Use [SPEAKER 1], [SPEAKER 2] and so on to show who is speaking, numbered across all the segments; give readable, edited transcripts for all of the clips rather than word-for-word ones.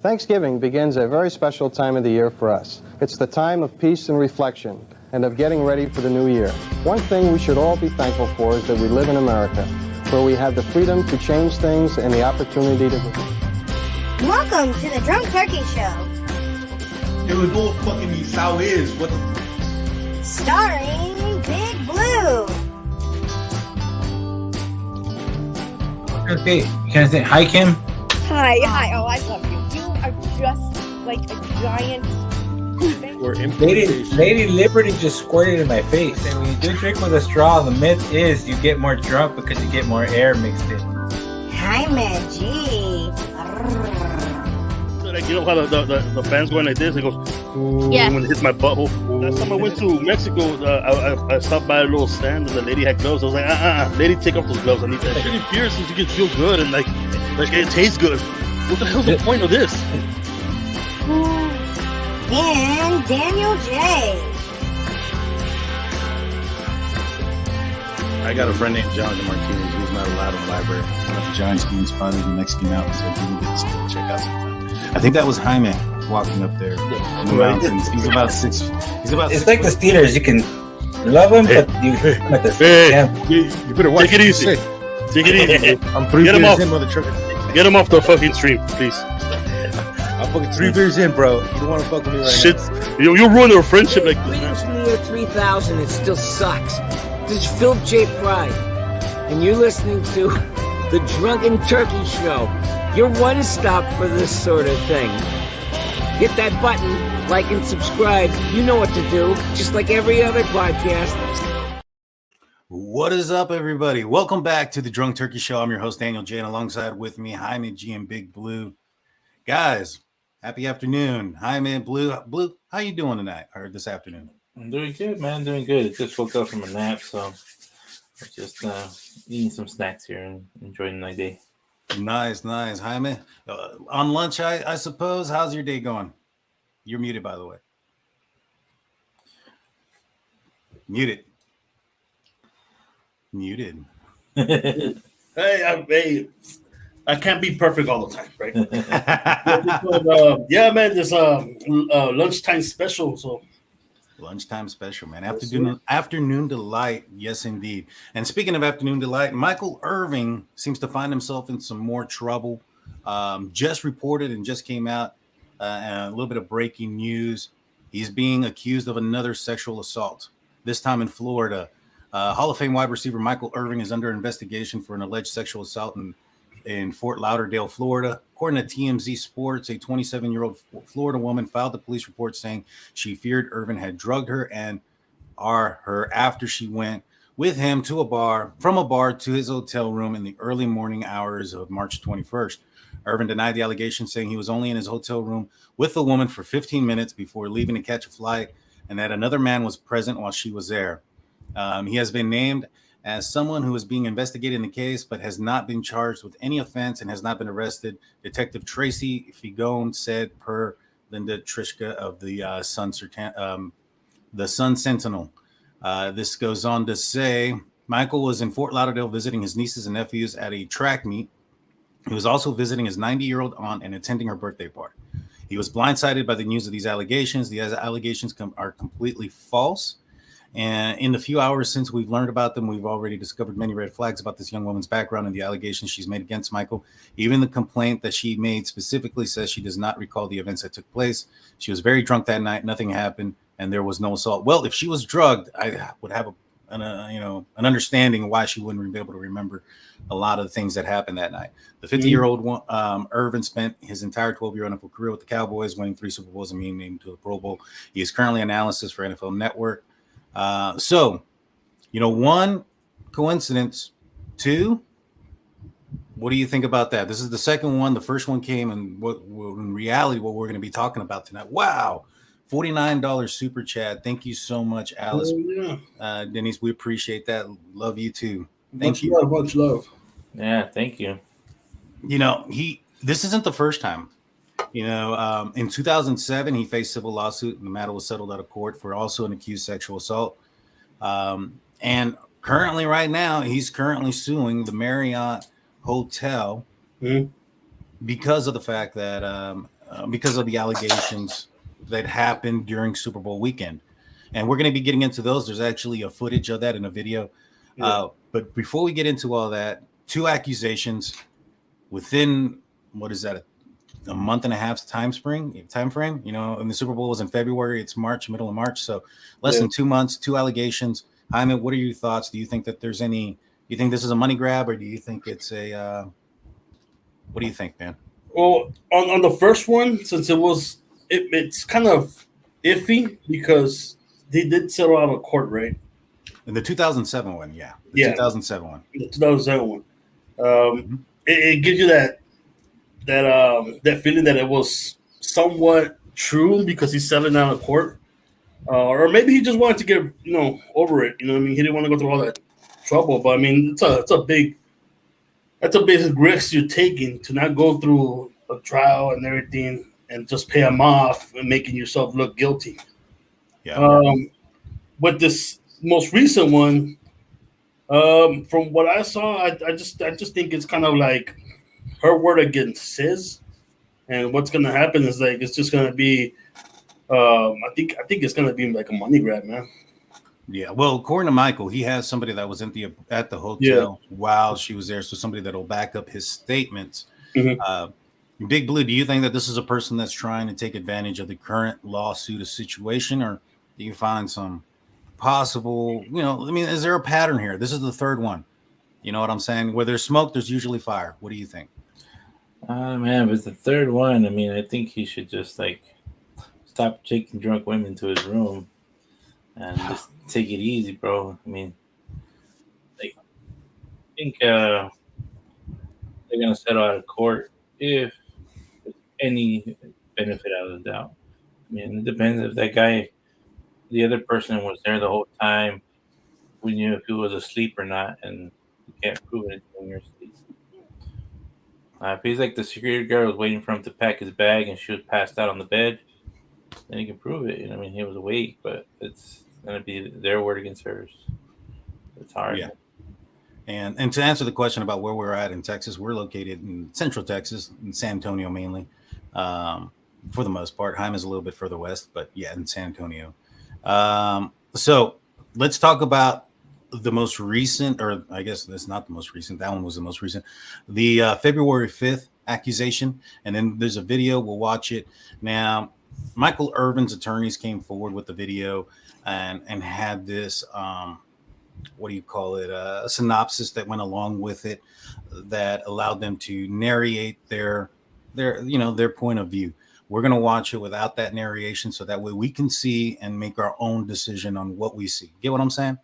[SPEAKER 1] Thanksgiving begins a very special time of the year for us. It's the time of peace and reflection, and of getting ready for the new year. One thing we should all be thankful for is that we live in America, where we have the freedom to change things and the opportunity to...
[SPEAKER 2] Welcome to the Drunk Turkey Show.
[SPEAKER 3] It was all fucking these how is. What the...
[SPEAKER 2] Starring Big Blue.
[SPEAKER 4] Okay, can I say hi, Kim?
[SPEAKER 5] Hi. Oh, I love you. You are just like a giant.
[SPEAKER 4] Lady Liberty just squirted in my face. And when you do drink with a straw, the myth is you get more drunk because you get more air mixed in.
[SPEAKER 2] Hi, Maggie.
[SPEAKER 6] Like, you know how the fans going like this? It goes,
[SPEAKER 5] Yeah.
[SPEAKER 6] when it hits my butthole. Last time I went to Mexico, I stopped by a little stand and the lady had gloves. I was like, lady, take off those gloves. I need that. Getting piercings, you can feel good and like it tastes good. What the hell's the point of this?
[SPEAKER 2] And Daniel J.
[SPEAKER 7] I got a friend named Jonathan Martinez who's not allowed in the library. The Giants being spotted in the Mexican mountains, so people get to check out sometime. I think that was Jaime walking up there in the mountains. He's about six.
[SPEAKER 4] It's like the Steelers. You can love them, but you
[SPEAKER 6] You better watch. Take it easy. Take it easy.
[SPEAKER 7] I'm 3
[SPEAKER 6] Get him
[SPEAKER 7] beers
[SPEAKER 6] off.
[SPEAKER 7] in, motherfucker.
[SPEAKER 6] Get him off the fucking stream, please.
[SPEAKER 7] I'm fucking 3 beers in, bro. You don't want to fuck with me right
[SPEAKER 6] Shit, you'll ruin our friendship like this,
[SPEAKER 8] Greetings
[SPEAKER 6] man.
[SPEAKER 8] from the year 3000. It still sucks. This is Philip J. Fry, and you're listening to the Drunken Turkey Show. Your one stop for this sort of thing. Hit that button, like and subscribe. You know what to do, just like every other podcast.
[SPEAKER 7] What is up, everybody? Welcome back to the Drunk Turkey Show. I'm your host, Daniel J. And alongside with me, Jaime G and Big Blue. Guys, happy afternoon. Jaime and Blue. Blue, how you doing tonight or this afternoon?
[SPEAKER 4] I'm doing good, man. Doing good. I just woke up from a nap, so I'm just eating some snacks here and enjoying my day.
[SPEAKER 7] Nice. Jaime, on lunch, I suppose. How's your day going? You're muted, by the way. Muted.
[SPEAKER 6] Hey, I can't be perfect all the time, right? But, yeah, man, there's lunchtime special, so.
[SPEAKER 7] Lunchtime special, man. Afternoon delight. Yes, indeed. And speaking of afternoon delight, Michael Irvin seems to find himself in some more trouble. Just reported and just came out a little bit of breaking news. He's being accused of another sexual assault, this time in Florida. Hall of Fame wide receiver Michael Irvin is under investigation for an alleged sexual assault in Fort Lauderdale, Florida. According to TMZ Sports, a 27-year-old Florida woman filed a police report saying she feared Irvin had drugged her after she went with him from a bar to his hotel room in the early morning hours of March 21st. Irvin denied the allegation, saying he was only in his hotel room with the woman for 15 minutes before leaving to catch a flight, and that another man was present while she was there. He has been named as someone who is being investigated in the case, but has not been charged with any offense and has not been arrested. Detective Tracy Figone said, per Linda Trishka of the Sun Sentinel. This goes on to say, Michael was in Fort Lauderdale visiting his nieces and nephews at a track meet. He was also visiting his 90-year-old aunt and attending her birthday party. He was blindsided by the news of these allegations. These allegations are completely false. And in the few hours since we've learned about them, we've already discovered many red flags about this young woman's background and the allegations she's made against Michael. Even the complaint that she made specifically says she does not recall the events that took place. She was very drunk that night. Nothing happened, and there was no assault. Well, if she was drugged, I would have an understanding of why she wouldn't be able to remember a lot of the things that happened that night. The 50-year-old Irvin spent his entire 12-year NFL career with the Cowboys, winning 3 Super Bowls and being named to the Pro Bowl. He is currently analysis for NFL Network. So, one, coincidence. 2, what do you think about that? This is the second one. The first one came, and in reality, what we're going to be talking about tonight. Wow, $49 super chat. Thank you so much, Alice. Denise, we appreciate that. Love you too.
[SPEAKER 6] Much love.
[SPEAKER 4] Yeah, thank you.
[SPEAKER 7] This isn't the first time. In 2007, he faced civil lawsuit, and the matter was settled out of court for also an accused sexual assault. And currently, right now, he's currently suing the Marriott Hotel because of the fact that because of the allegations that happened during Super Bowl weekend. And we're going to be getting into those. There's actually a footage of that in a video. But before we get into all that, 2 accusations within, what is that, a month and a half time frame? You know, and the Super Bowl was in February. It's March, middle of March. So less than 2 months, 2 allegations. Jaime, what are your thoughts? Do you think that there's any, you think this is a money grab, or do you think it's a, what do you think, man?
[SPEAKER 6] Well, on the first one, since it's kind of iffy because they did settle out of court, right?
[SPEAKER 7] In the 2007 one, yeah. The 2007 one.
[SPEAKER 6] The 2007 one. It gives you that feeling that it was somewhat true because he's settling out of court. Or maybe he just wanted to get, over it. You know what I mean? He didn't want to go through all that trouble. But, I mean, that's a big risk you're taking to not go through a trial and everything and just pay him off and making yourself look guilty.
[SPEAKER 7] Yeah.
[SPEAKER 6] But this most recent one, from what I saw, I just think it's kind of like her word against his, and what's gonna happen is like it's just gonna be, I think it's gonna be like a money grab, man.
[SPEAKER 7] Yeah. Well, according to Michael, he has somebody that was at the hotel while she was there, so somebody that'll back up his statements. Big Blue, do you think that this is a person that's trying to take advantage of the current lawsuit situation, or do you find some possible, is there a pattern here? This is the third one. You know what I'm saying? Where there's smoke, there's usually fire. What do you think?
[SPEAKER 4] Man, but the third one, I think he should just stop taking drunk women to his room and just take it easy, bro. I think they're gonna settle out of court if there's any benefit out of the doubt. It depends if that guy, the other person, was there the whole time. We knew if he was asleep or not, and you can't prove anything when you're asleep. If he's like the security guard was waiting for him to pack his bag and she was passed out on the bed, then he can prove it. He was awake, but it's going to be their word against hers. It's hard.
[SPEAKER 7] Yeah. And to answer the question about where we're at in Texas, we're located in Central Texas, in San Antonio mainly, for the most part. Jaime's a little bit further west, but yeah, in San Antonio. So let's talk about the most recent, or I guess that's not the most recent. That one was the most recent. The February 5th accusation. And then there's a video. We'll watch it. Now, Michael Irvin's attorneys came forward with the video and had this, what do you call it? A synopsis that went along with it that allowed them to narrate their point of view. We're going to watch it without that narration so that way we can see and make our own decision on what we see. Get what I'm saying?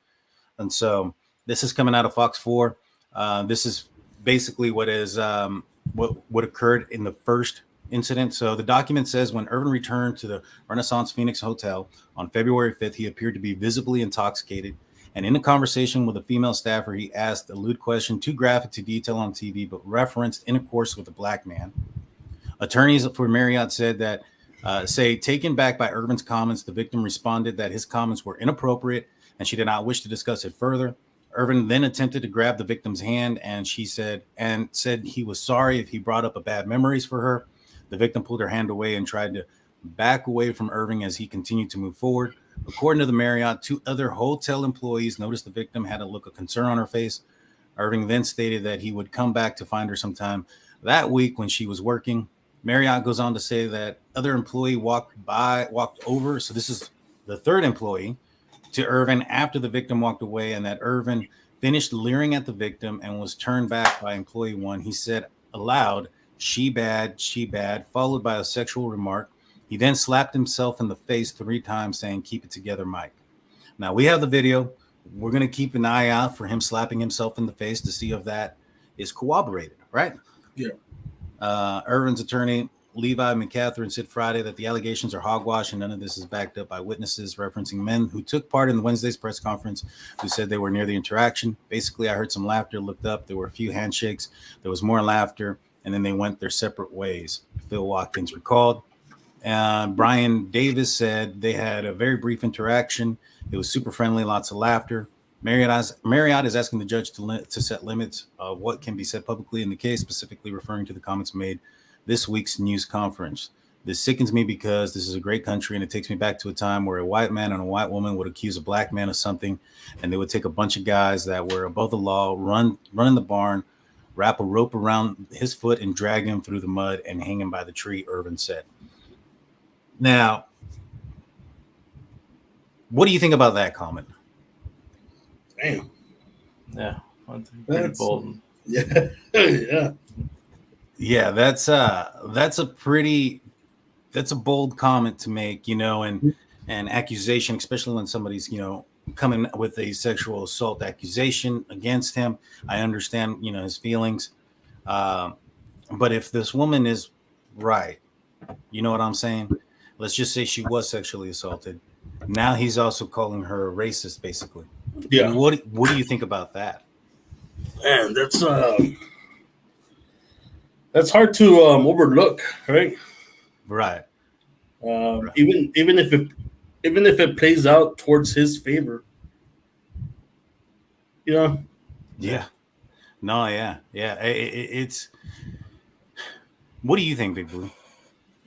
[SPEAKER 7] And so this is coming out of Fox 4. This is basically what occurred in the first incident. So the document says when Irvin returned to the Renaissance Phoenix Hotel on February 5th, he appeared to be visibly intoxicated. And in a conversation with a female staffer, he asked a lewd question too graphic to detail on TV, but referenced intercourse with a black man. Attorneys for Marriot said that, taken back by Irvin's comments, the victim responded that his comments were inappropriate and she did not wish to discuss it further. Irvin then attempted to grab the victim's hand, and she said he was sorry if he brought up bad memories for her. The victim pulled her hand away and tried to back away from Irvin as he continued to move forward. According to the Marriott, 2 other hotel employees noticed the victim had a look of concern on her face. Irvin then stated that he would come back to find her sometime that week when she was working. Marriott goes on to say that other employee walked over. So this is the third employee to Irvin after the victim walked away, and that Irvin finished leering at the victim and was turned back by employee 1. He said aloud, she bad, followed by a sexual remark. He then slapped himself in the face 3 times saying, keep it together, Mike. Now we have the video. We're going to keep an eye out for him slapping himself in the face to see if that is corroborated, right?
[SPEAKER 6] Yeah.
[SPEAKER 7] Irvin's attorney, Levin McCathern, said Friday that the allegations are hogwash and none of this is backed up by witnesses, referencing men who took part in Wednesday's press conference who said they were near the interaction. Basically, I heard some laughter, looked up. There were a few handshakes. There was more laughter, and then they went their separate ways, Phil Watkins recalled. Brian Davis said they had a very brief interaction. It was super friendly, lots of laughter. Marriott is asking the judge to set limits of what can be said publicly in the case, specifically referring to the comments made this week's news conference. This sickens me because this is a great country, and it takes me back to a time where a white man and a white woman would accuse a black man of something, and they would take a bunch of guys that were above the law, run in the barn, wrap a rope around his foot, and drag him through the mud and hang him by the tree, Irvin said. Now, what do you think about that comment?
[SPEAKER 6] Damn.
[SPEAKER 4] Yeah, pretty bold.
[SPEAKER 6] Yeah, yeah.
[SPEAKER 7] Yeah, that's a bold comment to make, and accusation, especially when somebody's, coming with a sexual assault accusation against him. I understand, his feelings. But if this woman is right, you know what I'm saying? Let's just say she was sexually assaulted. Now he's also calling her a racist, basically.
[SPEAKER 6] Yeah.
[SPEAKER 7] What do you think about that?
[SPEAKER 6] Man, that's hard to overlook, right?
[SPEAKER 7] Right.
[SPEAKER 6] Even if it plays out towards his favor,
[SPEAKER 7] Yeah. No. Yeah. It's. What do you think, Big Blue?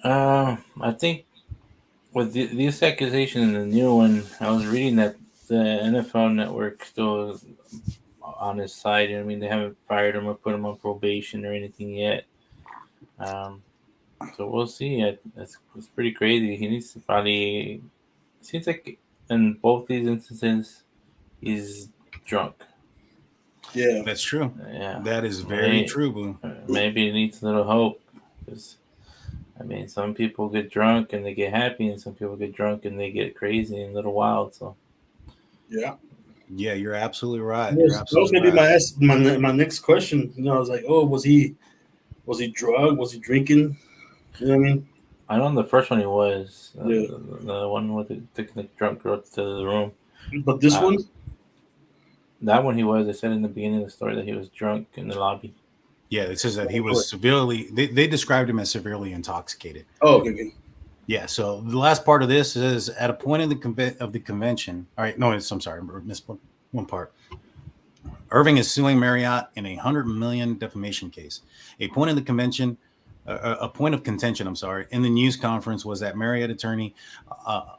[SPEAKER 4] I think with this accusation and the new one, I was reading that the NFL Network still on his side. I mean, they haven't fired him or put him on probation or anything yet. So we'll see. It's pretty crazy. He needs to probably. It seems like in both these instances, he's drunk.
[SPEAKER 6] Yeah,
[SPEAKER 7] that's true.
[SPEAKER 4] Yeah,
[SPEAKER 7] that is very true, Blue.
[SPEAKER 4] Maybe he needs a little hope, because I mean, some people get drunk and they get happy, and some people get drunk and they get crazy and a little wild. So
[SPEAKER 6] yeah,
[SPEAKER 7] you're absolutely right.
[SPEAKER 6] That was gonna be my next question. I was like, oh, was he drugged? Was he drinking? You know what I mean?
[SPEAKER 4] I know the first one he was.
[SPEAKER 6] Yeah.
[SPEAKER 4] The one with taking the drunk girl to the room.
[SPEAKER 6] But this one?
[SPEAKER 4] That one he was. They said in the beginning of the story that he was drunk in the lobby.
[SPEAKER 7] Yeah, it says that he was severely. They described him as severely intoxicated.
[SPEAKER 6] Oh, okay.
[SPEAKER 7] Yeah. So the last part of this is at a point in the convention. All right. No, I'm sorry. I missed one part. Irving is suing Marriott in a $100 million defamation case. A point of contention, in the news conference was that Marriott attorney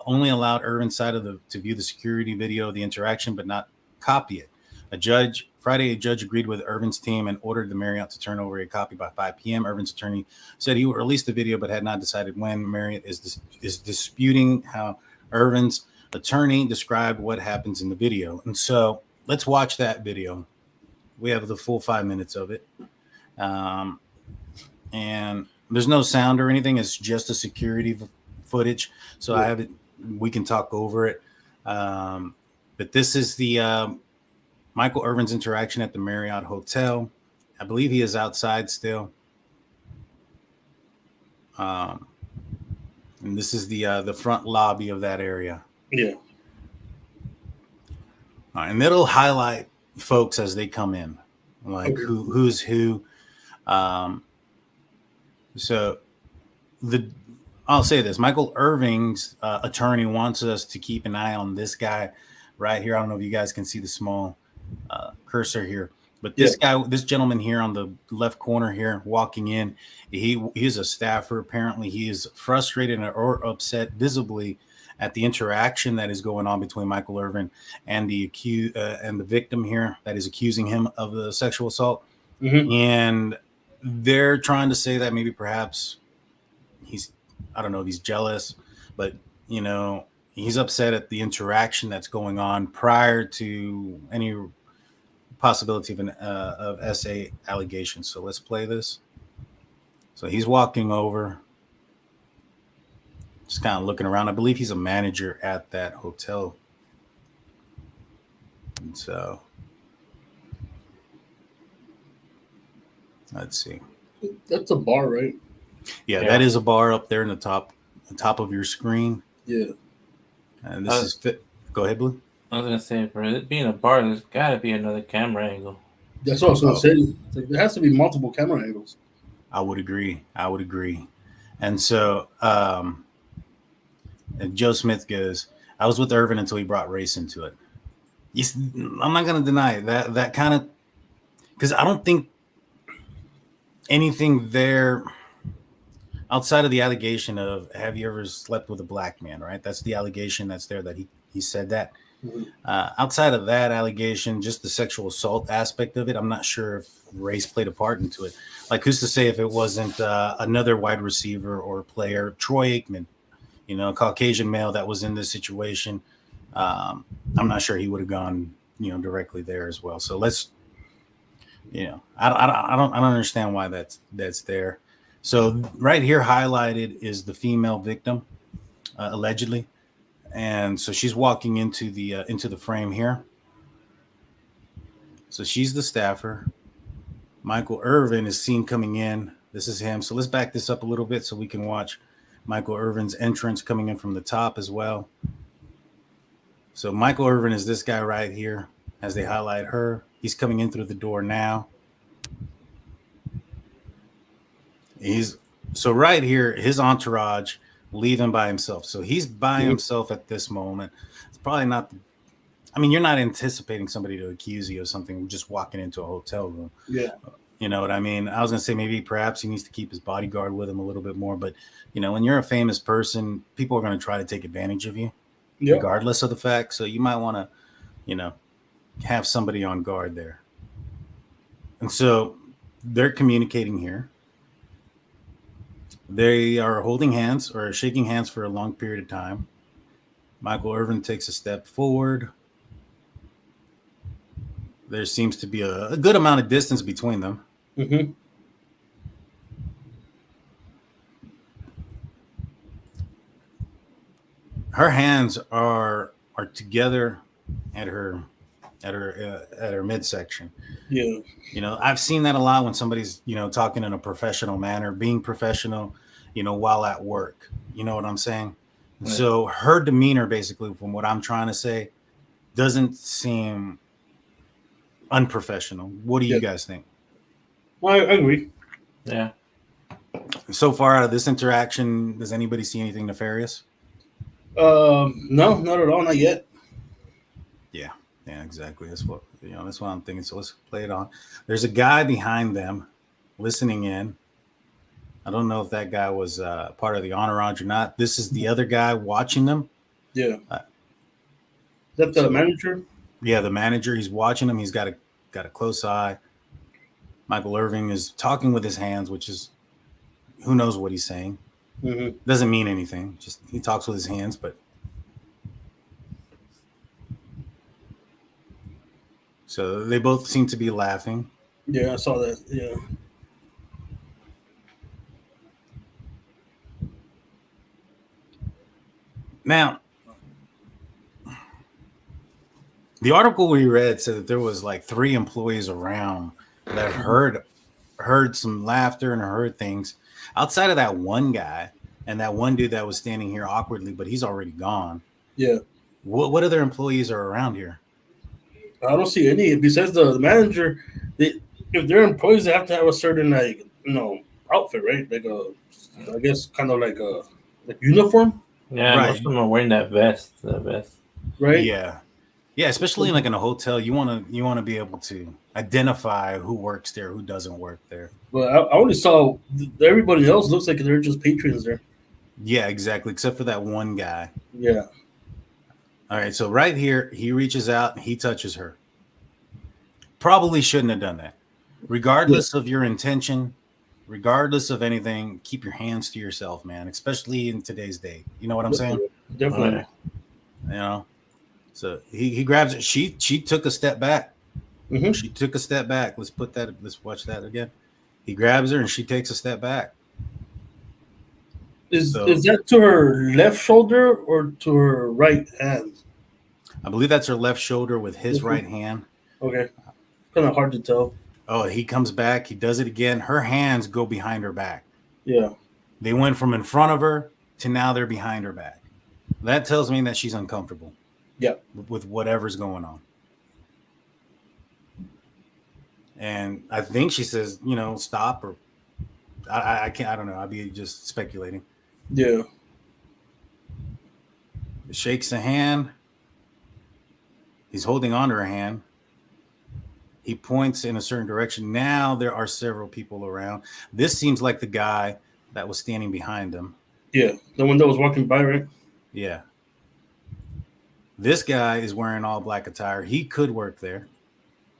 [SPEAKER 7] only allowed Irvin's side to view the security video of the interaction, but not copy it. Friday, a judge agreed with Irvin's team and ordered the Marriott to turn over a copy by 5 p.m. Irvin's attorney said he would release the video, but had not decided when. Marriott is disputing how Irvin's attorney described what happens in the video. And so let's watch that video. We have the full 5 minutes of it. And there's no sound or anything. It's just a security footage. So I have it. We can talk over it. But this is the Michael Irvin's interaction at the Marriott Hotel. I believe he is outside still. And this is the front lobby of that area.
[SPEAKER 6] Yeah.
[SPEAKER 7] And it'll highlight folks as they come in, like who's who. So I'll say this: Michael Irving's attorney wants us to keep an eye on this guy right here. I don't know if you guys can see the small cursor here, but this gentleman here on the left corner here, walking in, he's a staffer. Apparently, he is frustrated or upset visibly at the interaction that is going on between Michael Irvin and the victim here that is accusing him of the sexual assault. Mm-hmm. And they're trying to say that maybe perhaps I don't know if he's jealous, but he's upset at the interaction that's going on prior to any possibility of SA allegations. So let's play this. So he's walking over, just kind of looking around. I believe he's a manager at that hotel. And so let's see.
[SPEAKER 6] That's a bar, right?
[SPEAKER 7] Yeah, that is a bar up there in the top of your screen.
[SPEAKER 6] Yeah.
[SPEAKER 7] And this is fit. Go ahead, Blue.
[SPEAKER 4] I was gonna say, for it being a bar, there's gotta be another camera angle.
[SPEAKER 6] That's what I was gonna say. There has to be multiple camera angles.
[SPEAKER 7] I would agree. And so and Joe Smith goes, I was with Irvin until he brought race into it. I'm not gonna deny it. That kind of, because I don't think anything there. outside of the allegation of have you ever slept with a black man, right? That's the allegation that's there that he said that. Outside of that allegation, just the sexual assault aspect of it, I'm not sure if race played a part into it. Like, who's to say if it wasn't another wide receiver or player, Troy Aikman, a Caucasian male that was in this situation. I'm not sure he would have gone, directly there as well. So let's, I don't understand why that's there. So right here highlighted is the female victim, allegedly. And so she's walking into the frame here. So she's the staffer. Michael Irvin is seen coming in. This is him. So let's back this up a little bit so we can watch Michael Irvin's entrance coming in from the top as well. So Michael Irvin is this guy right here as they highlight her. He's coming in through the door now. So right here, his entourage leaving by himself. So he's by himself at this moment. It's probably not. You're not anticipating somebody to accuse you of something just walking into a hotel room.
[SPEAKER 6] Yeah.
[SPEAKER 7] You know what I mean? I was going to say perhaps he needs to keep his bodyguard with him a little bit more. But, when you're a famous person, people are going to try to take advantage of you, regardless of the fact. So you might want to, have somebody on guard there. And so they're communicating here. They are holding hands or shaking hands for a long period of time. Michael Irvin takes a step forward. There seems to be a good amount of distance between them.
[SPEAKER 6] Mm-hmm.
[SPEAKER 7] Her hands are together at her midsection.
[SPEAKER 6] Yeah.
[SPEAKER 7] I've seen that a lot when somebody's, talking in a professional manner, being professional, while at work. You know what I'm saying? Right. So her demeanor, basically, from what I'm trying to say, doesn't seem unprofessional. What do you guys think?
[SPEAKER 6] Well, I agree.
[SPEAKER 4] Yeah.
[SPEAKER 7] So far out of this interaction, does anybody see anything nefarious?
[SPEAKER 6] No, not at all. Not yet.
[SPEAKER 7] Yeah, exactly. That's what I'm thinking. So let's play it on. There's a guy behind them listening in. I don't know if that guy was part of the entourage or not. This is the other guy watching them.
[SPEAKER 6] Yeah. Is that the manager?
[SPEAKER 7] Yeah, the manager. He's watching them. He's got a close eye. Michael Irvin is talking with his hands, which is who knows what he's saying.
[SPEAKER 6] Mm-hmm.
[SPEAKER 7] Doesn't mean anything. Just he talks with his hands, but. So they both seem to be laughing.
[SPEAKER 6] Yeah, I saw that. Yeah.
[SPEAKER 7] Now, the article we read said that there was like 3 employees around that heard some laughter and heard things. Outside of that one guy and that one dude that was standing here awkwardly, but he's already gone.
[SPEAKER 6] Yeah.
[SPEAKER 7] What other employees are around here?
[SPEAKER 6] I don't see any. Besides the manager, if they're employees, they have to have a certain outfit, right? Like I guess kind of like a uniform.
[SPEAKER 4] Yeah,
[SPEAKER 7] right.
[SPEAKER 4] Most of them are wearing that vest.
[SPEAKER 6] Right.
[SPEAKER 7] Yeah, especially like in a hotel, you want to be able to identify who works there, who doesn't work there.
[SPEAKER 6] Well, I only saw everybody else looks like they're just patrons there.
[SPEAKER 7] Yeah, exactly, except for that one guy.
[SPEAKER 6] Yeah.
[SPEAKER 7] All right, so right here, he reaches out, he touches her. Probably shouldn't have done that. Regardless of your intention, regardless of anything, keep your hands to yourself, man, especially in today's day. You know what I'm saying?
[SPEAKER 6] Definitely.
[SPEAKER 7] So he grabs it. She took a step back.
[SPEAKER 6] Mm-hmm.
[SPEAKER 7] She took a step back. Let's watch that again. He grabs her and she takes a step back.
[SPEAKER 6] Is that to her left shoulder or to her right hand?
[SPEAKER 7] I believe that's her left shoulder with his right hand.
[SPEAKER 6] Okay. Kind of hard to tell.
[SPEAKER 7] Oh, he comes back. He does it again. Her hands go behind her back.
[SPEAKER 6] Yeah.
[SPEAKER 7] They went from in front of her to now they're behind her back. That tells me that she's uncomfortable.
[SPEAKER 6] Yeah.
[SPEAKER 7] With whatever's going on. And I think she says, stop, or I can't, I don't know. I'd be just speculating.
[SPEAKER 6] Yeah.
[SPEAKER 7] Shakes the hand. He's holding on to her hand. He points in a certain direction. Now there are several people around. This seems like the guy that was standing behind him.
[SPEAKER 6] Yeah, the one that was walking by, right?
[SPEAKER 7] Yeah. This guy is wearing all black attire. He could work there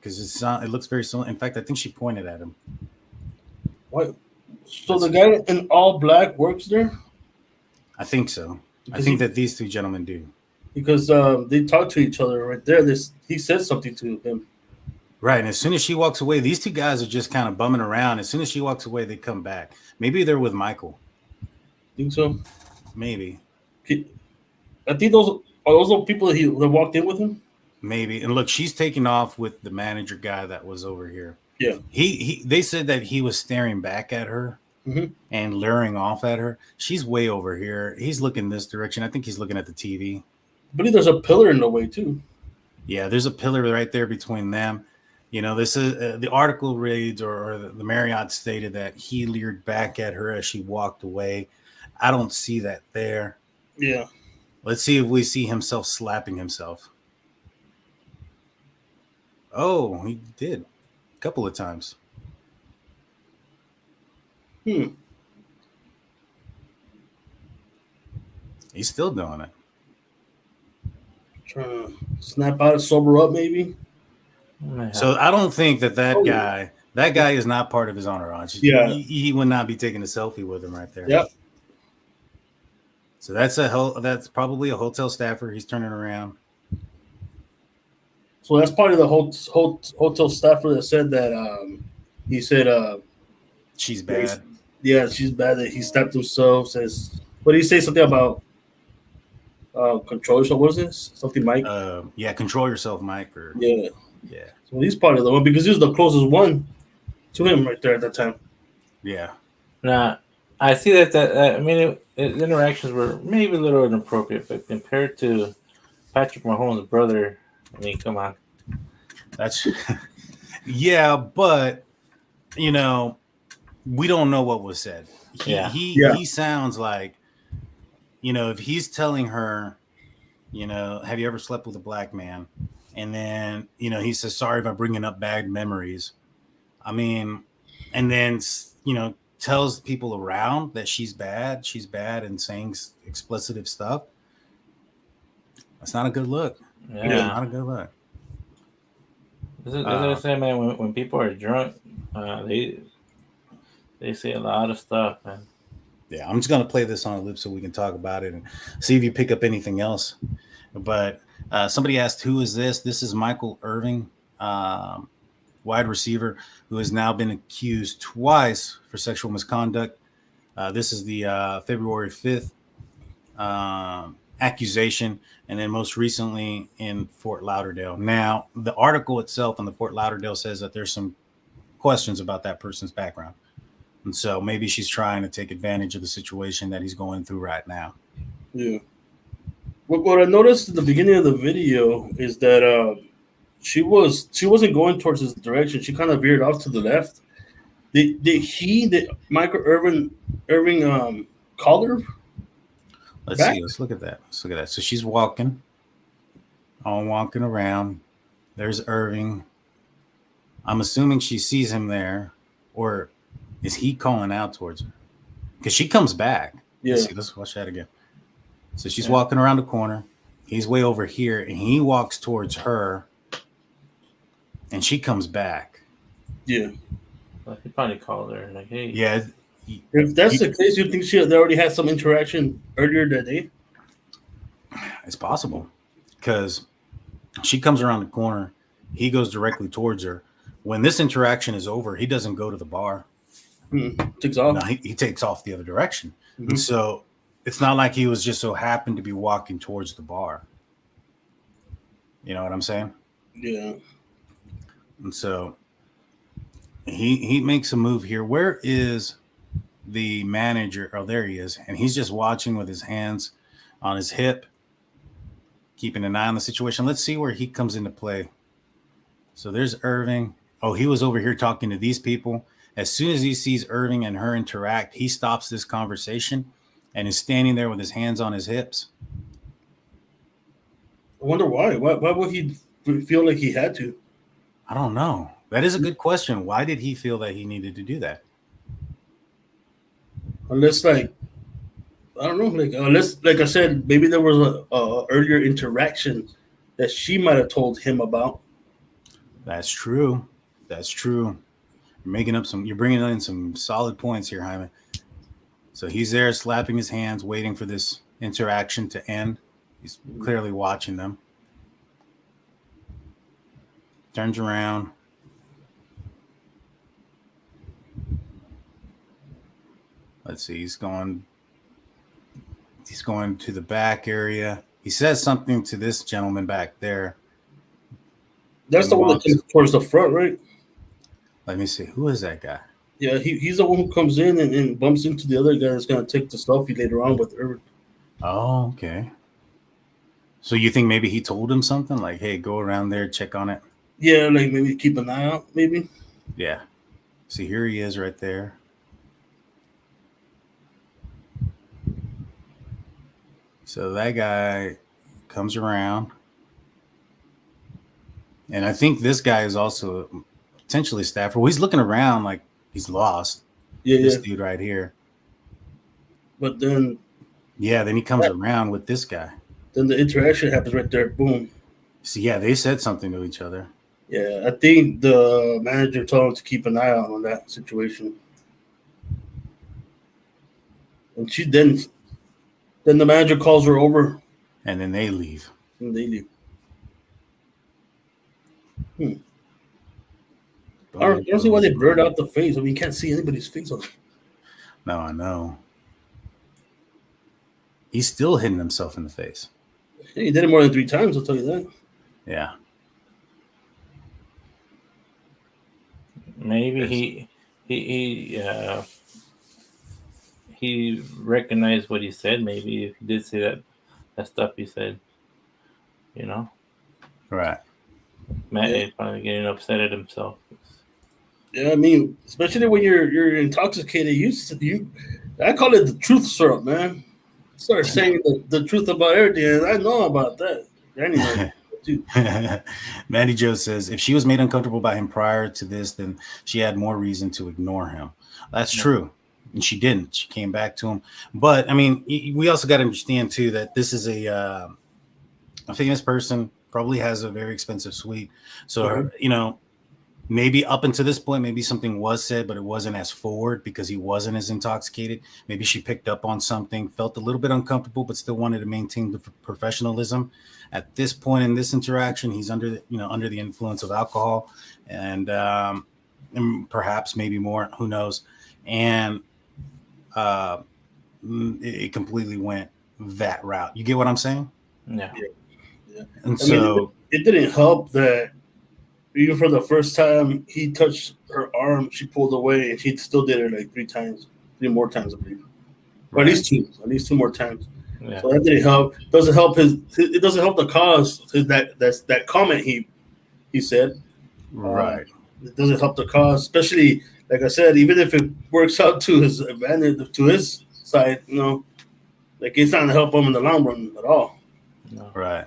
[SPEAKER 7] because it looks very similar. In fact, I think she pointed at him.
[SPEAKER 6] What? So the guy in all black works there?
[SPEAKER 7] I think so. I
[SPEAKER 6] Because
[SPEAKER 7] think that these two gentlemen do.
[SPEAKER 6] Because they talk to each other right there. He said something to him.
[SPEAKER 7] Right. And as soon as she walks away, these two guys are just kind of bumming around. As soon as she walks away, they come back. Maybe they're with Michael.
[SPEAKER 6] Think so?
[SPEAKER 7] Maybe.
[SPEAKER 6] I think those the people that walked in with him.
[SPEAKER 7] Maybe. And look, she's taking off with the manager guy that was over here.
[SPEAKER 6] Yeah.
[SPEAKER 7] They said that he was staring back at her and leering off at her. She's way over here. He's looking this direction. I think he's looking at the TV.
[SPEAKER 6] I believe there's a pillar in the way too.
[SPEAKER 7] Yeah, there's a pillar right there between them. You know, this is the article reads, or the Marriott stated that he leered back at her as she walked away. I don't see that there.
[SPEAKER 6] Yeah.
[SPEAKER 7] Let's see if we see himself slapping himself. Oh, he did a couple of times. He's still doing it.
[SPEAKER 6] Trying to snap out and sober up, maybe.
[SPEAKER 7] So I don't think that guy is not part of his entourage.
[SPEAKER 6] Yeah.
[SPEAKER 7] He would not be taking a selfie with him right there.
[SPEAKER 6] Yep.
[SPEAKER 7] So that's probably a hotel staffer. He's turning around.
[SPEAKER 6] So that's part of the hotel staffer that said that he said
[SPEAKER 7] She's bad.
[SPEAKER 6] Yeah, she's bad that he stabbed himself. Says, what did he say? Something about control yourself. What is this? Something, Mike?
[SPEAKER 7] Yeah, control yourself, Mike. Or
[SPEAKER 6] Yeah.
[SPEAKER 7] yeah.
[SPEAKER 6] So he's part of the one because he was the closest one to him right there at that time.
[SPEAKER 7] Yeah.
[SPEAKER 4] Nah, I see that. I mean, the interactions were maybe a little inappropriate, but compared to Patrick Mahomes' brother, I mean, come on.
[SPEAKER 7] That's yeah, but you know, we don't know what was said. He sounds like, you know, if he's telling her, you know, have you ever slept with a black man? And then, you know, he says, sorry if I'm bringing up bad memories. I mean, and then, you know, tells people around that she's bad and saying explicit stuff. That's not a good look.
[SPEAKER 4] Yeah.
[SPEAKER 7] Not a good look.
[SPEAKER 4] Isn't it saying, man, when people are drunk, they say a lot of stuff, man.
[SPEAKER 7] Yeah, I'm just going to play this on a loop so we can talk about it and see if you pick up anything else. But somebody asked, who is this? This is Michael Irvin, wide receiver, who has now been accused twice for sexual misconduct. This is the February 5th accusation, and then most recently in Fort Lauderdale. Now, the article itself on the Fort Lauderdale says that there's some questions about that person's background. And so maybe she's trying to take advantage of the situation that he's going through right now.
[SPEAKER 6] Yeah. What I noticed at the beginning of the video is that she wasn't going towards his direction. She kind of veered off to the left. Did Michael Irvin call her?
[SPEAKER 7] Let's
[SPEAKER 6] back?
[SPEAKER 7] see. Let's look at that. So she's walking around. There's Irving. I'm assuming she sees him there, or is he calling out towards her? Because she comes back.
[SPEAKER 6] Yeah.
[SPEAKER 7] Let's watch that again. So she's walking around the corner. He's way over here, and he walks towards her, and she comes back.
[SPEAKER 6] Yeah.
[SPEAKER 4] Well, he probably called her like, hey.
[SPEAKER 7] Yeah.
[SPEAKER 6] If that's the case, you think they already had some interaction earlier that day?
[SPEAKER 7] It's possible, because she comes around the corner. He goes directly towards her. When this interaction is over, he doesn't go to the bar.
[SPEAKER 6] Takes off.
[SPEAKER 7] No, he takes off the other direction. And so it's not like he was just so happened to be walking towards the bar. You know what I'm saying?
[SPEAKER 6] Yeah.
[SPEAKER 7] And so he makes a move here. Where is the manager? Oh, there he is. And he's just watching with his hands on his hip, keeping an eye on the situation. Let's see where he comes into play. So there's Irving. Oh, he was over here talking to these people. As soon as he sees Irving and her interact, he stops this conversation and is standing there with his hands on his hips.
[SPEAKER 6] I wonder why. Why would he feel like he had to?
[SPEAKER 7] I don't know. That is a good question. Why did he feel that he needed to do that?
[SPEAKER 6] unless like I don't know, like unless like I said, maybe there was a earlier interaction that she might have told him about.
[SPEAKER 7] That's true. That's true. You're bringing in some solid points here, Hyman. So he's there slapping his hands, waiting for this interaction to end. He's clearly watching them. Turns around. Let's see. He's going to the back area. He says something to this gentleman back there.
[SPEAKER 6] That's the one that comes towards the front, right?
[SPEAKER 7] Let me see. Who is that guy?
[SPEAKER 6] Yeah, he's the one who comes in and bumps into the other guy that's going to take the selfie later on with Irvin.
[SPEAKER 7] Oh, okay. So you think maybe he told him something like, hey, go around there, check on it?
[SPEAKER 6] Yeah, like maybe keep an eye out, maybe.
[SPEAKER 7] Yeah. See, here he is right there. So that guy comes around. And I think this guy is also potentially staffer. Well, he's looking around like he's lost.
[SPEAKER 6] Yeah,
[SPEAKER 7] this dude right here.
[SPEAKER 6] But then...
[SPEAKER 7] Yeah, then he comes around with this guy.
[SPEAKER 6] Then the interaction happens right there. Boom.
[SPEAKER 7] So, yeah, they said something to each other.
[SPEAKER 6] Yeah, I think the manager told him to keep an eye out on that situation. And then the manager calls her over.
[SPEAKER 7] And then they leave.
[SPEAKER 6] I don't see why they blurred out the face. I mean, you can't see anybody's face on it.
[SPEAKER 7] No, I know. He's still hitting himself in the face.
[SPEAKER 6] He did it more than 3 times, I'll tell you that.
[SPEAKER 7] Yeah.
[SPEAKER 4] Maybe he recognized what he said. Maybe if he did say that stuff he said, you know.
[SPEAKER 7] Right.
[SPEAKER 4] Matt is probably getting upset at himself.
[SPEAKER 6] Yeah, I mean, especially when you're intoxicated, I call it the truth syrup, man. Start saying the truth about everything, and I know about that. Anyway,
[SPEAKER 7] Mandy Joe says, if she was made uncomfortable by him prior to this, then she had more reason to ignore him. That's true. And she didn't. She came back to him. But, I mean, we also got to understand, too, that this is a famous person, probably has a very expensive suite. So, you know, maybe up until this point, maybe something was said, but it wasn't as forward because he wasn't as intoxicated. Maybe she picked up on something, felt a little bit uncomfortable, but still wanted to maintain the professionalism. At this point in this interaction, he's under the influence of alcohol and perhaps maybe more, who knows. And it completely went that route. You get what I'm saying?
[SPEAKER 4] Yeah.
[SPEAKER 7] And so
[SPEAKER 6] it didn't help that even for the first time he touched her arm, she pulled away, and he still did it like 3 more times, I believe. Or at least two more times. Yeah. So that didn't help. It doesn't help the cause. That comment he said.
[SPEAKER 7] Right.
[SPEAKER 6] It doesn't help the cause, especially like I said, even if it works out to his advantage, to his side, you know, like it's not gonna help him in the long run at all.
[SPEAKER 7] No. Right.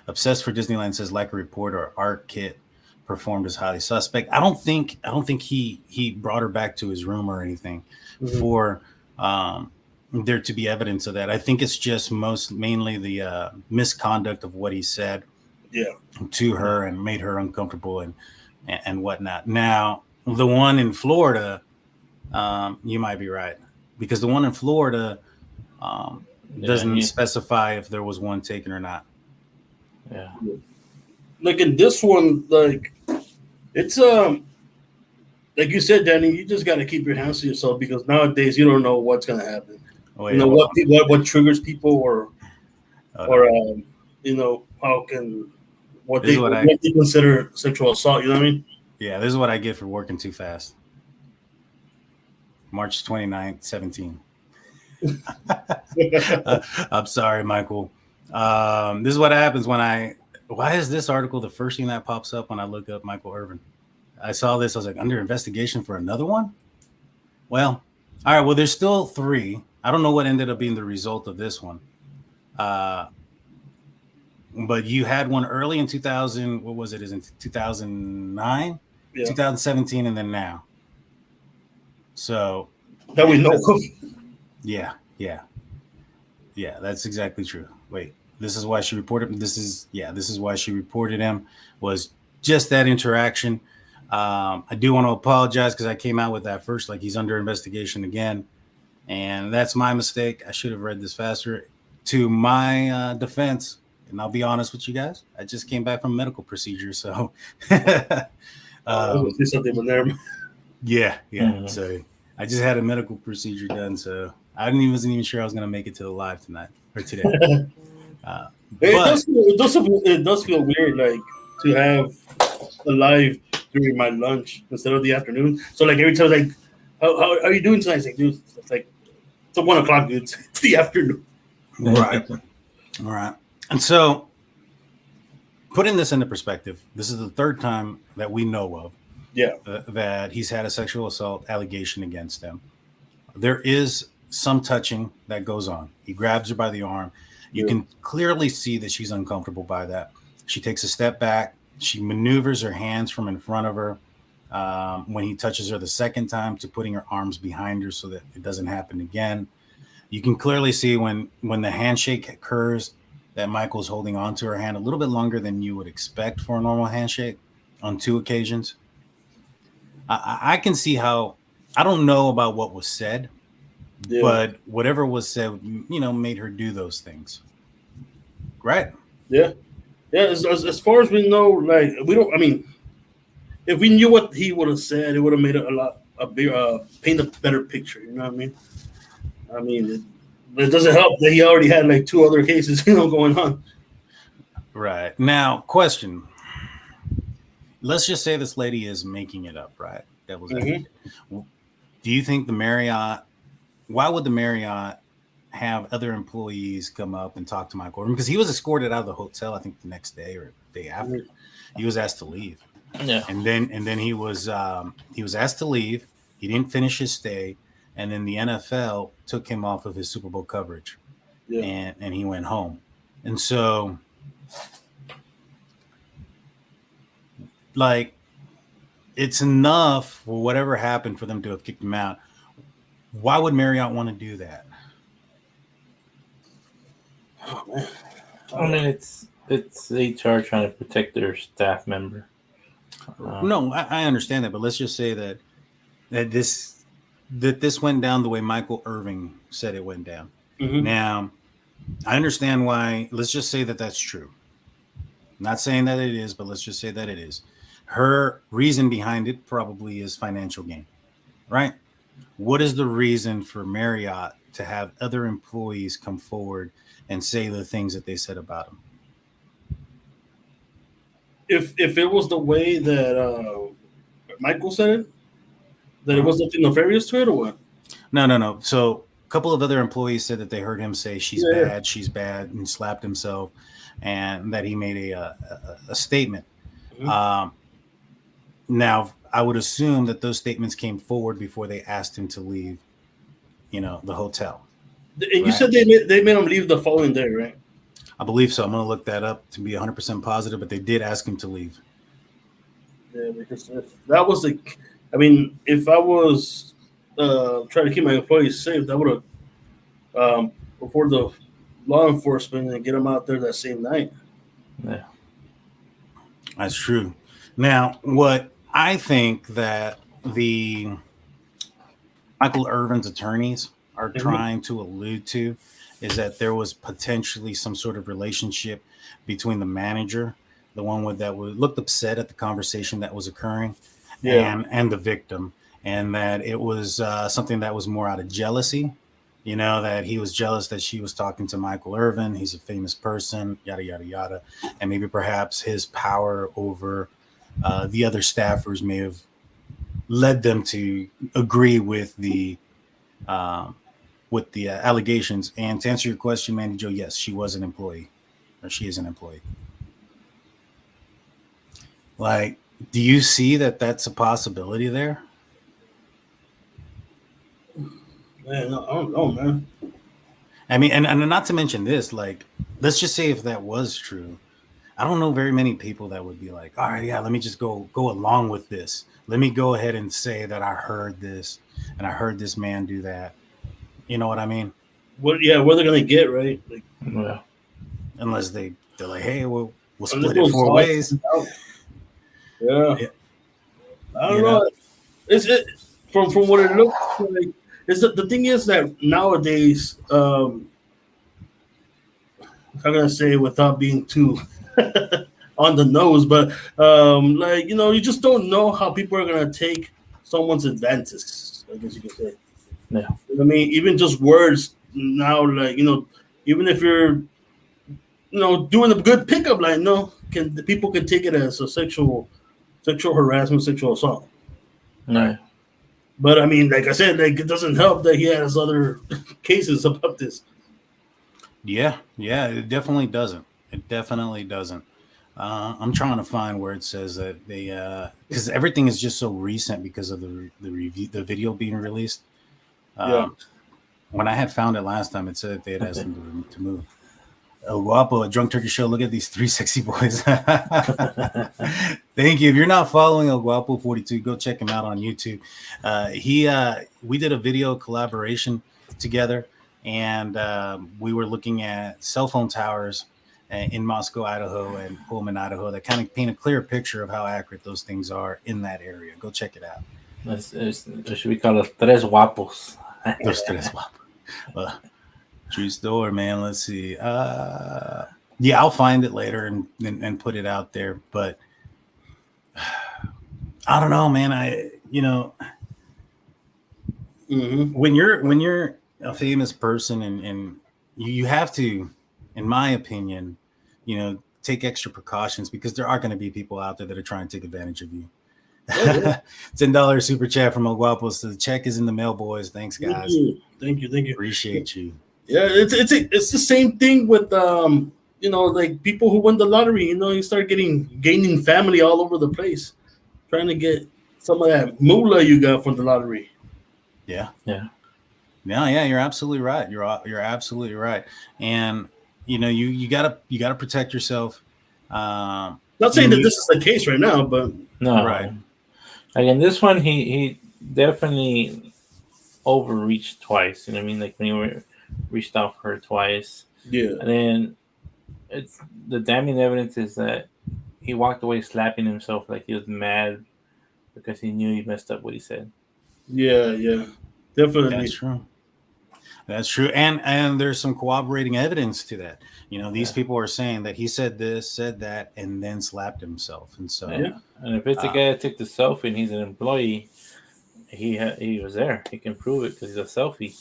[SPEAKER 7] Obsessed for Disneyland says, like a reporter, our kit performed as highly suspect. I don't think he brought her back to his room or anything for there to be evidence of that. I think it's just mainly the misconduct of what he said to her and made her uncomfortable and whatnot. Now, the one in Florida, you might be right, because the one in Florida doesn't specify if there was one taken or not.
[SPEAKER 4] Yeah.
[SPEAKER 6] Like in this one, like it's like you said, Danny, you just got to keep your hands to yourself because nowadays you don't know what's going to happen.
[SPEAKER 7] Oh,
[SPEAKER 6] you know what triggers people, or you know what they consider sexual assault. You know what I mean?
[SPEAKER 7] Yeah, this is what I get for working too fast. March 29th, 17. I'm sorry, Michael. This is what happens when why is this article the first thing that pops up when I look up Michael Irvin? I saw this. I was like, under investigation for another one? Well, all right. Well, there's still 3. I don't know what ended up being the result of this one. But you had one early in 2000. What was it? Is in 2009, 2017, and then now. So
[SPEAKER 6] that we know of.
[SPEAKER 7] Yeah, yeah, yeah. That's exactly true. Wait, this is why she reported. This is why she reported him. Was just that interaction. I do want to apologize because I came out with that first. Like, he's under investigation again, and that's my mistake. I should have read this faster. To my defense, and I'll be honest with you guys, I just came back from a medical procedure, so
[SPEAKER 6] I was gonna say something, but never mind.
[SPEAKER 7] yeah. So I just had a medical procedure done, so wasn't even sure I was gonna make it to the live tonight or today.
[SPEAKER 6] It does feel weird, like, to have a live during my lunch instead of the afternoon. So, like, every time, like, how are you doing tonight? It's like, dude, it's 1 o'clock, dude. It's the afternoon.
[SPEAKER 7] Right. All right. And so, putting this into perspective, this is the third time that we know of that he's had a sexual assault allegation against him. There is some touching that goes on. He grabs her by the arm. You can clearly see that she's uncomfortable by that. She takes a step back. She maneuvers her hands from in front of her when he touches her the second time to putting her arms behind her so that it doesn't happen again. You can clearly see when the handshake occurs that Michael's holding on to her hand a little bit longer than you would expect for a normal handshake on 2 occasions. I can see how, I don't know about what was said, but whatever was said, made her do those things. Right?
[SPEAKER 6] Yeah. Yeah, as far as we know, like, we don't, I mean, if we knew what he would have said, it would have made it a bigger, paint a better picture, you know what I mean? I mean, it doesn't help that he already had like 2 other cases, going on. Right.
[SPEAKER 7] Now, question. Let's just say this lady is making it up, right? That was Do you think the Marriott, why would the Marriott have other employees come up and talk to Michael Irvin? Because he was escorted out of the hotel, I think the next day or the day after. He was asked to leave.
[SPEAKER 4] Yeah.
[SPEAKER 7] And then he was asked to leave. He didn't finish his stay. And then the NFL took him off of his Super Bowl coverage, and he went home. And so, like, it's enough for whatever happened for them to have kicked him out. Why would Marriott want to do that?
[SPEAKER 6] Oh, man.
[SPEAKER 4] I mean, it's HR trying to protect their staff member.
[SPEAKER 7] No, I understand that, but let's just say that this went down the way Michael Irvin said it went down. Now, I understand why. Let's just say that that's true. I'm not saying that it is, but let's just say that it is. Her reason behind it probably is financial gain, right? What is the reason for Marriott to have other employees come forward and say the things that they said about him?
[SPEAKER 6] If it was the way that Michael said it, that it was nothing nefarious to it, or what?
[SPEAKER 7] No. So a couple of other employees said that they heard him say she's bad, and slapped himself, and that he made a statement. Now, I would assume that those statements came forward before they asked him to leave, the hotel.
[SPEAKER 6] And you said they made him leave the following day, right?
[SPEAKER 7] I believe so. I'm going to look that up to be 100% positive, but they did ask him to leave.
[SPEAKER 6] Yeah, because if that was if I was trying to keep my employees safe, that would have before the law enforcement and get them out there that same night.
[SPEAKER 7] Yeah, that's true. Now, what I think that the Michael Irvin's attorneys are trying to allude to is that there was potentially some sort of relationship between the manager, the one that looked upset at the conversation that was occurring, and the victim, and that it was something that was more out of jealousy, that he was jealous that she was talking to Michael Irvin. He's a famous person, yada, yada, yada. And maybe perhaps his power over the other staffers may have led them to agree with the allegations. And to answer your question, Mandy Joe, yes, she was an employee, or she is an employee. Like, do you see that that's a possibility there?
[SPEAKER 6] Man, I don't know, man.
[SPEAKER 7] I mean, and not to mention this, like, let's just say if that was true, I don't know very many people that would be like, all right, yeah, let me just go along with this. Let me go ahead and say that I heard this and I heard this man do that. You know what I mean?
[SPEAKER 6] What they're gonna get, right? Like,
[SPEAKER 4] Yeah.
[SPEAKER 7] Unless they're like, hey, we'll
[SPEAKER 6] unless
[SPEAKER 7] split
[SPEAKER 6] it
[SPEAKER 7] it
[SPEAKER 6] was
[SPEAKER 7] 4
[SPEAKER 6] all
[SPEAKER 7] ways.
[SPEAKER 6] planned out. Yeah.
[SPEAKER 7] Yeah.
[SPEAKER 6] I don't
[SPEAKER 7] You
[SPEAKER 6] know.
[SPEAKER 7] know?
[SPEAKER 6] From what it looks like, is that the thing is that nowadays, I'm gonna say without being too on the nose, but like, you just don't know how people are gonna take someone's advances. I guess you could say.
[SPEAKER 4] Yeah.
[SPEAKER 6] I mean, even just words now, like, even if you're, doing a good pickup line, the people can take it as a sexual harassment, sexual assault.
[SPEAKER 4] Right.
[SPEAKER 6] But I mean, like I said, like, it doesn't help that he has other cases about this.
[SPEAKER 7] Yeah, it definitely doesn't. It definitely doesn't. I'm trying to find where it says that they, because everything is just so recent because of the review, the video being released. When I had found it last time, it said that they had asked them to move. El Guapo, a drunk turkey show. Look at these 3 sexy boys. Thank you. If you're not following El Guapo 42, go check him out on YouTube. We did a video collaboration together, and we were looking at cell phone towers in Moscow, Idaho, and Pullman, Idaho, that kind of paint a clear picture of how accurate those things are in that area. Go check it out.
[SPEAKER 4] Should we call los tres guapos?
[SPEAKER 7] Los tres guapos. True story, man. Let's see. Yeah, I'll find it later and put it out there. But I don't know, man. When you're a famous person and you have to, in my opinion, take extra precautions, because there are going to be people out there that are trying to take advantage of you. $10 super chat from El Guapo. So the check is in the mail, boys. Thanks, guys.
[SPEAKER 6] Thank you.
[SPEAKER 7] Appreciate you.
[SPEAKER 6] Yeah, it's the same thing with like people who win the lottery. You start gaining family all over the place, trying to get some of that moolah you got from the lottery.
[SPEAKER 7] Yeah.
[SPEAKER 4] Yeah.
[SPEAKER 7] You're absolutely right. You're absolutely right. And you gotta protect yourself.
[SPEAKER 6] Not saying that this is the case right now, but
[SPEAKER 4] no,
[SPEAKER 7] right.
[SPEAKER 4] Again, this one he definitely overreached twice. You know what I mean? Like when he reached out for her twice.
[SPEAKER 6] Yeah.
[SPEAKER 4] And then it's the damning evidence is that he walked away slapping himself like he was mad because he knew he messed up what he said.
[SPEAKER 6] Yeah, definitely.
[SPEAKER 7] That's true. And there's some corroborating evidence to that. These people are saying that he said this, said that, and then slapped himself. And so,
[SPEAKER 4] And if it's a guy that took the selfie and he's an employee, he was there. He can prove it because he's a selfie.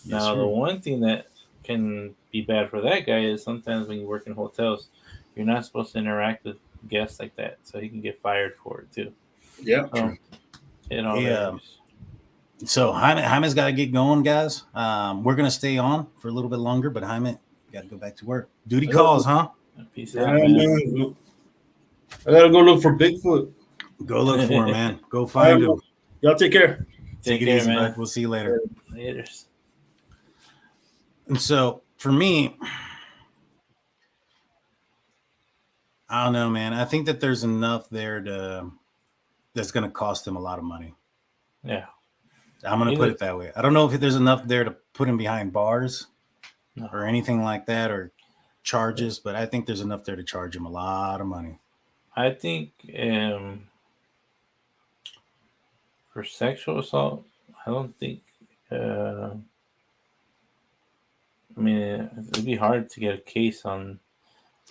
[SPEAKER 4] Now, the one thing that can be bad for that guy is sometimes when you work in hotels, you're not supposed to interact with guests like that, so he can get fired for it too.
[SPEAKER 6] Yeah.
[SPEAKER 7] So Jaime's got to get going, guys. We're gonna stay on for a little bit longer, but Jaime got to go back to work. Duty calls, huh?
[SPEAKER 4] Peace out,
[SPEAKER 6] man. I gotta go look for Bigfoot.
[SPEAKER 7] Go look for him, man. Go find him.
[SPEAKER 6] Y'all take care.
[SPEAKER 7] Take it easy, man. We'll see you later.
[SPEAKER 4] Later.
[SPEAKER 7] And so for me, I don't know, man. I think that there's enough there that's going to cost him a lot of money.
[SPEAKER 4] Yeah.
[SPEAKER 7] I'm going to put it that way. I don't know if there's enough there to put him behind bars or anything like that, or charges, but I think there's enough there to charge him a lot of money.
[SPEAKER 4] I think for sexual assault, I don't think it'd be hard to get a case on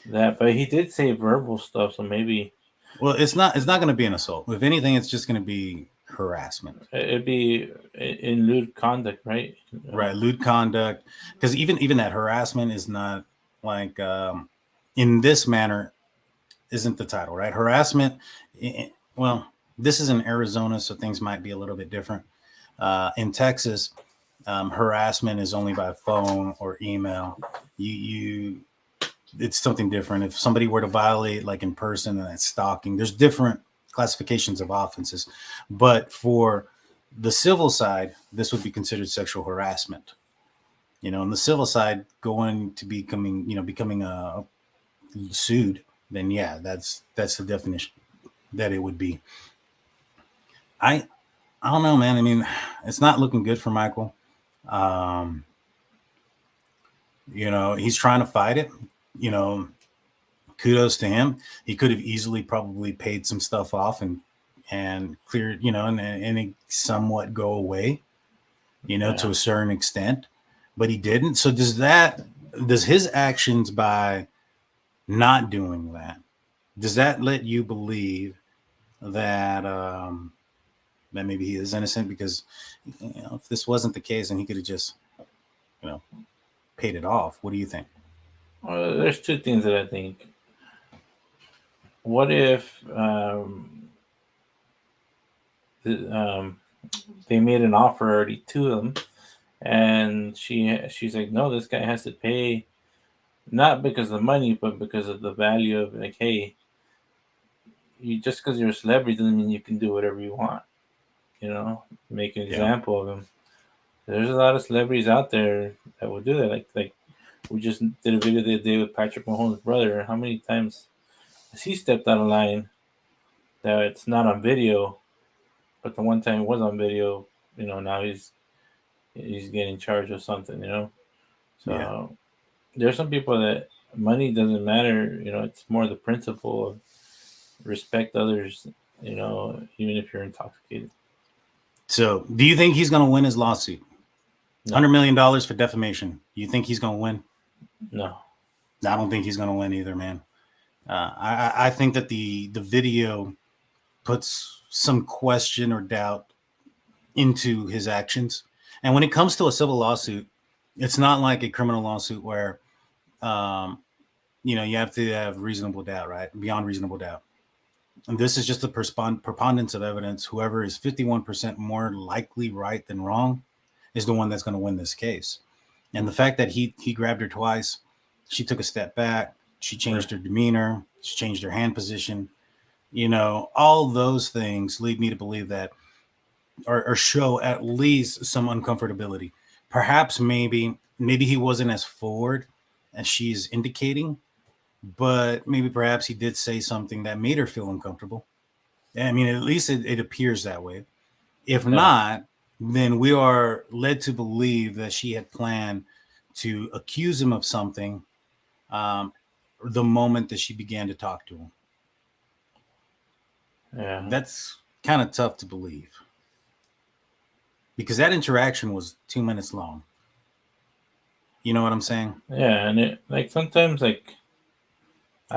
[SPEAKER 4] that, but he did say verbal stuff, so maybe.
[SPEAKER 7] Well, it's not going to be an assault. If anything, it's just going to be harassment.
[SPEAKER 4] It'd be in lewd conduct, right?
[SPEAKER 7] Right, lewd conduct, because even that harassment is not like in this manner isn't the title, right? Harassment. Well, this is in Arizona, so things might be a little bit different. In Texas, harassment is only by phone or email. It's something different. If somebody were to violate like in person, and that's stalking. There's different classifications of offenses, but for the civil side, this would be considered sexual harassment. On the civil side, going to becoming sued, then yeah, that's the definition that it would be. I don't know, man. I mean, it's not looking good for Michael. Um, he's trying to fight it. Kudos to him. He could have easily probably paid some stuff off and cleared, and it somewhat go away, to a certain extent, but he didn't. So does his actions by not doing that, does that let you believe that that maybe he is innocent? Because if this wasn't the case, then he could have just paid it off. What do you think?
[SPEAKER 4] Well, there's two things that I think. What if they made an offer already to him, and she's like, no, this guy has to pay, not because of the money, but because of the value of, like, hey, you just because you're a celebrity doesn't mean you can do whatever you want. Make an example of him. There's a lot of celebrities out there that will do that. Like we just did a video the other day with Patrick Mahomes' brother. How many times has he stepped out of line that it's not on video, but the one time it was on video, now he's getting charged with something, So there's some people that money doesn't matter, it's more the principle of respect others, even if you're intoxicated.
[SPEAKER 7] So do you think he's going to win his lawsuit?
[SPEAKER 4] No.
[SPEAKER 7] $100 million for defamation. You think he's going to win?
[SPEAKER 4] No.
[SPEAKER 7] I don't think he's going to win either, man. I think that the video puts some question or doubt into his actions. And when it comes to a civil lawsuit, it's not like a criminal lawsuit where, you have to have reasonable doubt, right? Beyond reasonable doubt. And this is just a preponderance of evidence. Whoever is 51% more likely right than wrong is the one that's going to win this case. And the fact that he grabbed her twice, she took a step back, she changed her demeanor, she changed her hand position, all those things lead me to believe that, or show at least some uncomfortability. Perhaps maybe he wasn't as forward as she's indicating, but maybe perhaps he did say something that made her feel uncomfortable. I mean, at least it appears that way. If not, then we are led to believe that she had planned to accuse him of something the moment that she began to talk to him.
[SPEAKER 4] Yeah.
[SPEAKER 7] That's kind of tough to believe, because that interaction was 2 minutes long. You know what I'm saying?
[SPEAKER 4] Yeah, and it sometimes I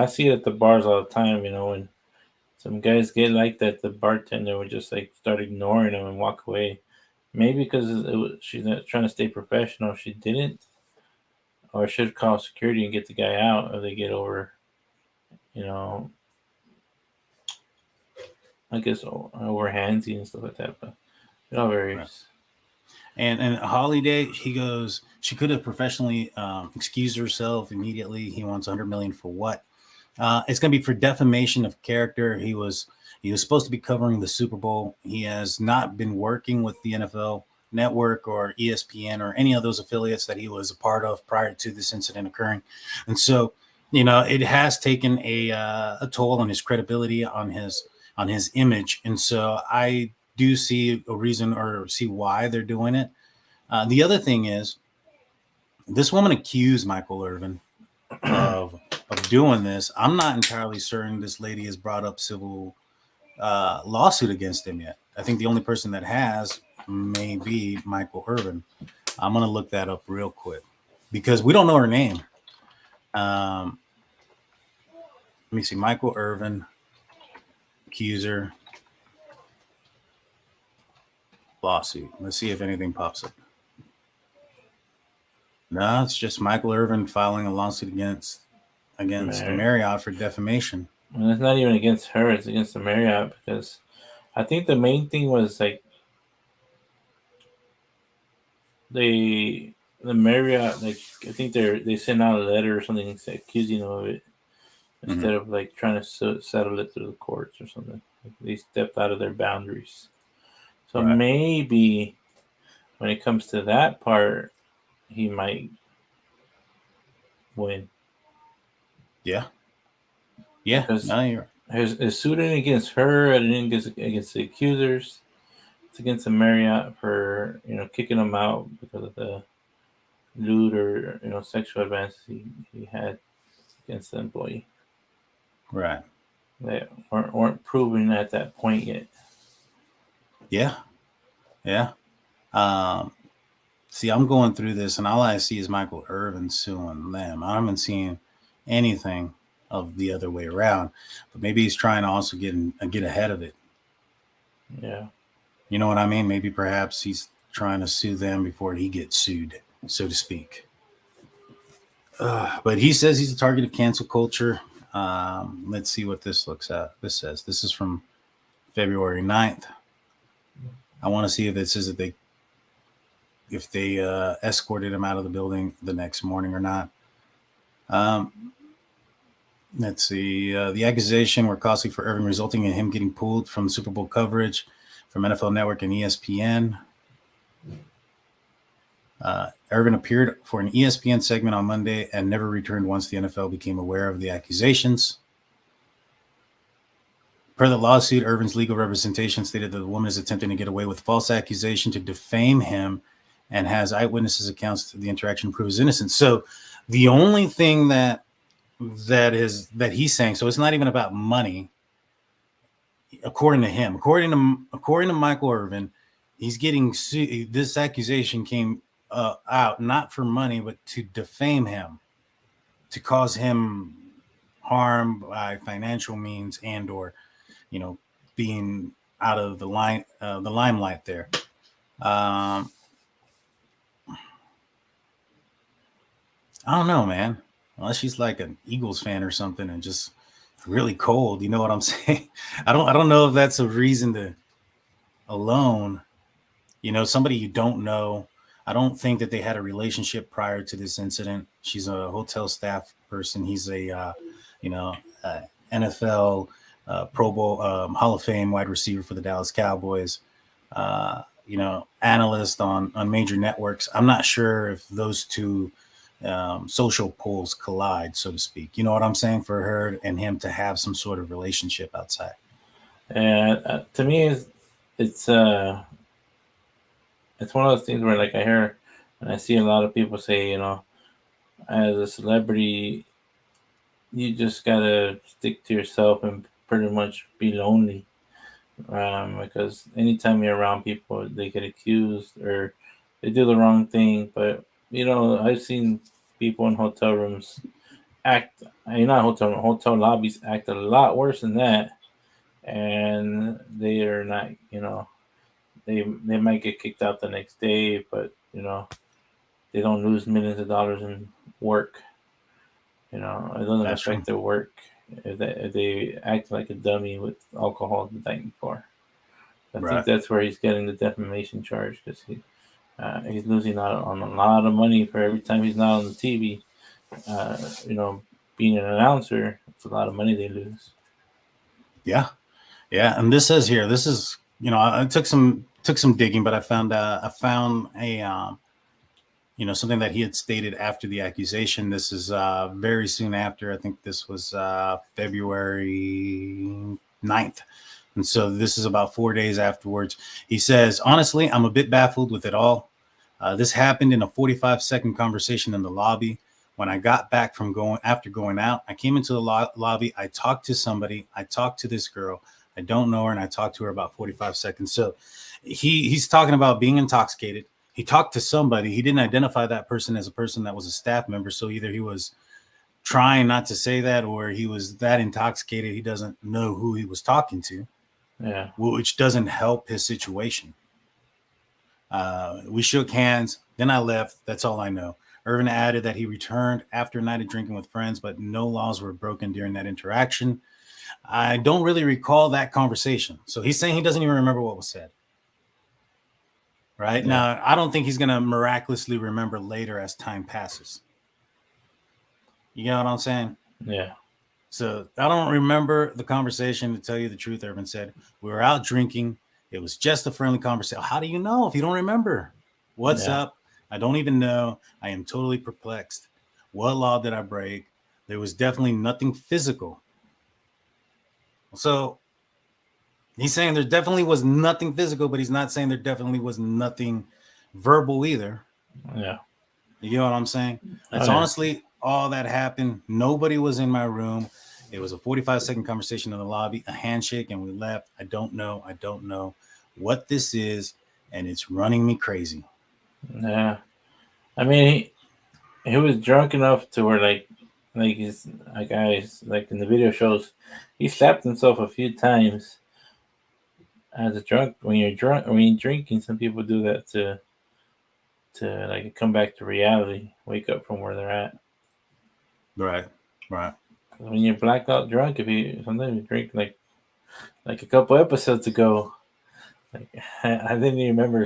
[SPEAKER 4] see it at the bars all the time, when some guys get like that, the bartender would just start ignoring them and walk away. Maybe because she's not trying to stay professional, she didn't, or should call security and get the guy out if they get over, I guess over handsy and stuff like that. But it all varies. Right.
[SPEAKER 7] And Holiday, he goes, she could have professionally excused herself immediately. He wants $100 million for what? It's going to be for defamation of character. He was supposed to be covering the Super Bowl. He has not been working with the NFL Network or ESPN or any of those affiliates that he was a part of prior to this incident occurring. And so, it has taken a toll on his credibility, on his image. And so I do see a reason, or see why they're doing it. The other thing is, this woman accused Michael Irvin of doing this. I'm not entirely certain this lady has brought up civil lawsuit against him yet. I think the only person that has may be Michael Irvin. I'm going to look that up real quick because we don't know her name. Let me see. Michael Irvin, accuser, lawsuit. Let's see if anything pops up. No, it's just Michael Irvin filing a lawsuit against the Marriott for defamation.
[SPEAKER 4] And it's not even against her; it's against the Marriott, because I think the main thing was the Marriott, I think they sent out a letter or something accusing them of it instead of trying to settle it through the courts or something. They stepped out of their boundaries. So maybe when it comes to that part, he might win.
[SPEAKER 7] Yeah. Yeah.
[SPEAKER 4] Because his suit ain't against her, and it ain't against the accusers. it's against the Marriott for kicking him out because of the lewd or sexual advances he had against the employee.
[SPEAKER 7] Right.
[SPEAKER 4] They weren't proven at that point yet.
[SPEAKER 7] Yeah. See, I'm going through this, and all I see is Michael Irvin suing them. I haven't seen anything of the other way around, but maybe he's trying to also get ahead of it.
[SPEAKER 4] Yeah.
[SPEAKER 7] You know what I mean? Maybe perhaps he's trying to sue them before he gets sued, so to speak. But he says he's a target of cancel culture. Let's see what this says. This is from February 9th. I want to see if it says that if they escorted him out of the building the next morning or not. Let's see. The accusation were costly for Irvin, resulting in him getting pulled from Super Bowl coverage from NFL Network and ESPN. Irvin appeared for an ESPN segment on Monday and never returned once the NFL became aware of the accusations. Per the lawsuit, Irvin's legal representation stated that the woman is attempting to get away with false accusation to defame him and has eyewitnesses accounts to the interaction to prove his innocence. So the only thing that he's saying, so it's not even about money, according to him. According to Michael Irvin, he's getting sued. This accusation came out not for money, but to defame him, to cause him harm by financial means and or being out of the limelight there. I don't know, man. Unless she's like an Eagles fan or something and just really cold, you know what I'm saying? I don't know if that's a reason to alone. Somebody you don't know. I don't think that they had a relationship prior to this incident. She's a hotel staff person. He's a NFL Pro Bowl Hall of Fame wide receiver for the Dallas Cowboys. Analyst on major networks. I'm not sure if those two social poles collide, so to speak. You know what I'm saying? For her and him to have some sort of relationship outside.
[SPEAKER 4] And to me, it's one of those things where, like, I hear and I see a lot of people say, as a celebrity, you just gotta stick to yourself and pretty much be lonely. Because anytime you're around people, they get accused or they do the wrong thing. But I've seen people in hotel rooms hotel lobbies act a lot worse than that, and they are not. They might get kicked out the next day, but they don't lose millions of dollars in work. It doesn't affect their work if they act like a dummy with alcohol the night before. I think that's where he's getting the defamation charge, because he's losing out on a lot of money for every time he's not on the TV. Being an announcer, it's a lot of money they lose.
[SPEAKER 7] Yeah. And this says here, this is, I took some digging, but I found a something that he had stated after the accusation. This is very soon after. I think this was February 9th. And so this is about 4 days afterwards. He says, honestly, I'm a bit baffled with it all. This happened in a 45-second conversation in the lobby. When I got back after going out, I came into the lobby. I talked to somebody. I talked to this girl. I don't know her, and I talked to her about 45 seconds. So he's talking about being intoxicated. He talked to somebody. He didn't identify that person as a person that was a staff member. So either he was trying not to say that, or he was that intoxicated he doesn't know who he was talking to.
[SPEAKER 4] Yeah,
[SPEAKER 7] which doesn't help his situation. We shook hands. Then I left. That's all I know. Irvin added that he returned after a night of drinking with friends, but no laws were broken during that interaction. I don't really recall that conversation. So he's saying he doesn't even remember what was said. Right? Yeah. Now, I don't think he's going to miraculously remember later as time passes. You know what I'm saying?
[SPEAKER 4] Yeah.
[SPEAKER 7] So I don't remember the conversation, to tell you the truth. Irvin said, we were out drinking. It was just a friendly conversation. How do you know if you don't remember? What's up? I don't even know. I am totally perplexed. What law did I break? There was definitely nothing physical. So He's saying there definitely was nothing physical, but he's not saying there definitely was nothing verbal either.
[SPEAKER 4] Yeah.
[SPEAKER 7] You know what I'm saying? That's
[SPEAKER 4] Oh, yeah.
[SPEAKER 7] honestly all that happened. Nobody was in my room. It was a 45-second conversation in the lobby, a handshake, and we left. I don't know what this is, and it's running me crazy.
[SPEAKER 4] Yeah. I mean, he was drunk enough to where like he's like guys like in the video shows, he slapped himself a few times as a drunk. When you're drinking, some people do that to like come back to reality, wake up from where they're at.
[SPEAKER 7] Right.
[SPEAKER 4] When you're blackout drunk, sometimes you drink like a couple episodes ago, like I didn't even remember,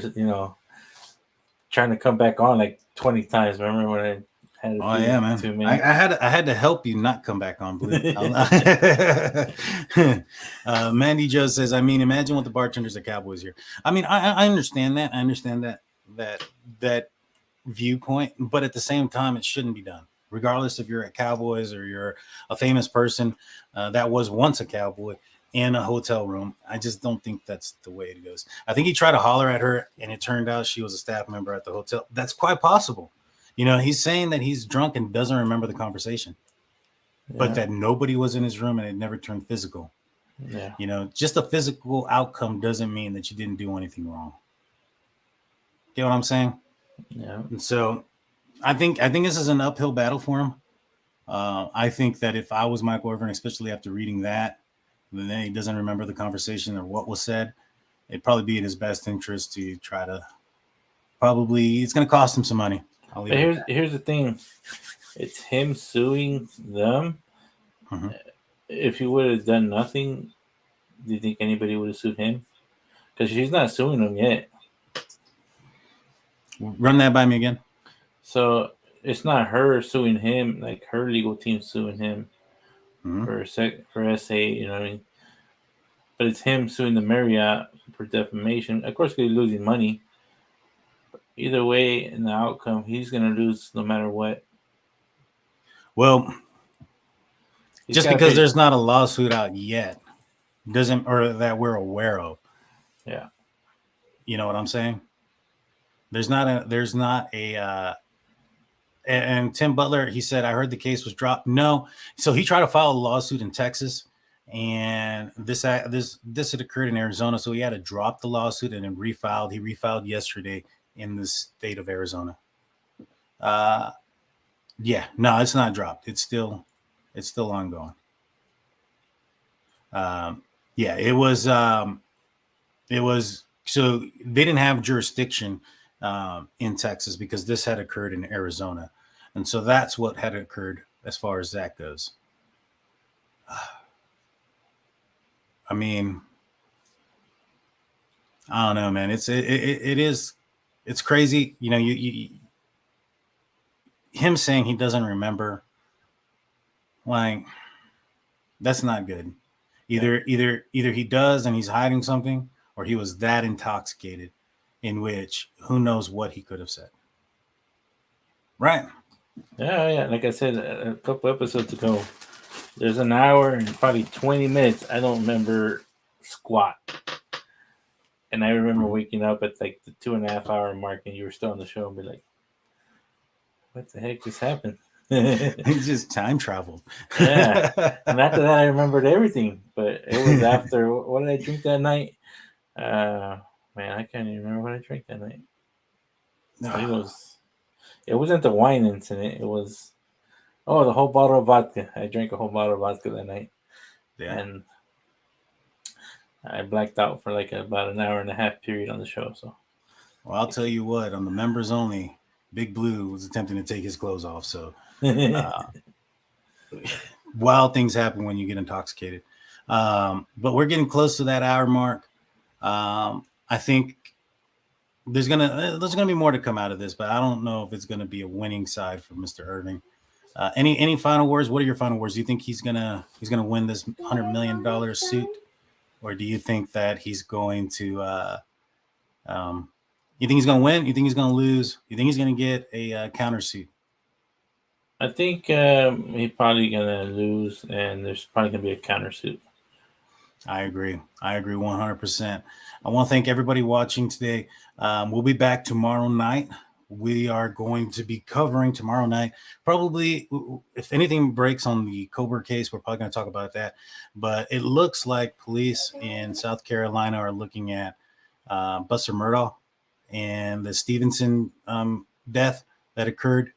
[SPEAKER 4] trying to come back on like 20 times. Remember when I had to
[SPEAKER 7] Oh yeah, man.
[SPEAKER 4] 2 minutes?
[SPEAKER 7] I had to help you not come back on, Blue. Mandy Joe says, I mean, imagine what the bartenders at Cowboys here. I mean, I understand that. I understand that viewpoint, but at the same time, it shouldn't be done. Regardless if you're at Cowboys or you're a famous person that was once a Cowboy in a hotel room, I just don't think that's the way it goes. I think he tried to holler at her, and it turned out she was a staff member at the hotel. That's quite possible. He's saying that he's drunk and doesn't remember the conversation, but that nobody was in his room and it never turned physical.
[SPEAKER 4] Yeah.
[SPEAKER 7] Just a physical outcome doesn't mean that you didn't do anything wrong. Get what I'm saying?
[SPEAKER 4] Yeah.
[SPEAKER 7] And so I think this is an uphill battle for him. I think that if I was Michael Irvin, especially after reading that, then he doesn't remember the conversation or what was said, it'd probably be in his best interest to try to it's going to cost him some money.
[SPEAKER 4] But here's the thing. It's him suing them.
[SPEAKER 7] Mm-hmm.
[SPEAKER 4] If he would have done nothing, do you think anybody would have sued him? Because she's not suing them yet.
[SPEAKER 7] Run that by me again.
[SPEAKER 4] So it's not her suing him, like her legal team suing him for SA, you know what I mean? But it's him suing the Marriott for defamation. Of course, he's losing money. But either way, in the outcome, he's going to lose no matter what.
[SPEAKER 7] Well, just because there's not a lawsuit out yet doesn't, or that we're aware of.
[SPEAKER 4] Yeah.
[SPEAKER 7] You know what I'm saying? There's not a and Tim Butler, he said, I heard the case was dropped. No. So he tried to file a lawsuit in Texas, and this had occurred in Arizona. So he had to drop the lawsuit and then refiled. He refiled yesterday in the state of Arizona. Yeah, no, it's not dropped. It's still ongoing. Yeah, it was, so they didn't have jurisdiction in Texas because this had occurred in Arizona. And so that's what had occurred as far as that goes. I mean, I don't know, man. It's crazy. Him saying he doesn't remember, like, that's not good. Either he does and he's hiding something, or he was that intoxicated, in which who knows what he could have said. Right.
[SPEAKER 4] Yeah. Like I said a couple episodes ago, there's an hour and probably 20 minutes. I don't remember squat. And I remember waking up at like the 2.5 hour mark, and you were still on the show and be like, what the heck just happened?
[SPEAKER 7] He just time traveled.
[SPEAKER 4] Yeah. And after that, I remembered everything. But it was after, what did I drink that night? Man, I can't even remember what I drank that night. It wasn't the wine incident. It was, the whole bottle of vodka. I drank a whole bottle of vodka that night.
[SPEAKER 7] Yeah.
[SPEAKER 4] And I blacked out for like about an hour and a half period on the show. So,
[SPEAKER 7] well, I'll tell you what, on the members only, Big Blue was attempting to take his clothes off. So wild things happen when you get intoxicated. But we're getting close to that hour mark. I think there's gonna be more to come out of this, but I don't know if it's gonna be a winning side for Mr. Irving. Any final words? What are your final words? Do you think he's gonna win this $100 million suit, or do you think that he's going to? You think he's gonna win? You think he's gonna lose? You think he's gonna get a countersuit?
[SPEAKER 4] I think he's probably gonna lose, and there's probably gonna be a countersuit.
[SPEAKER 7] I agree 100%. I want to thank everybody watching today. We'll be back tomorrow night. We are going to be covering tomorrow night. Probably, if anything breaks on the Cobra case, we're probably going to talk about that. But it looks like police in South Carolina are looking at Buster Murdaugh and the Stevenson death that occurred.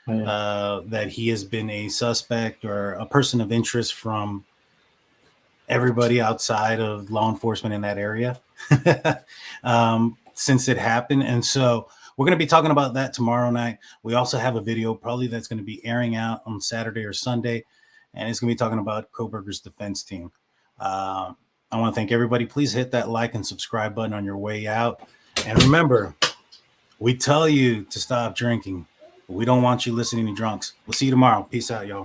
[SPEAKER 7] That he has been a suspect or a person of interest from everybody outside of law enforcement in that area since it happened. And so we're going to be talking about that tomorrow night. We also have a video probably that's going to be airing out on Saturday or Sunday, and it's going to be talking about Kohberger's defense team. I want to thank everybody. Please hit that like and subscribe button on your way out. And remember, we tell you to stop drinking. We don't want you listening to drunks. We'll see you tomorrow. Peace out, y'all.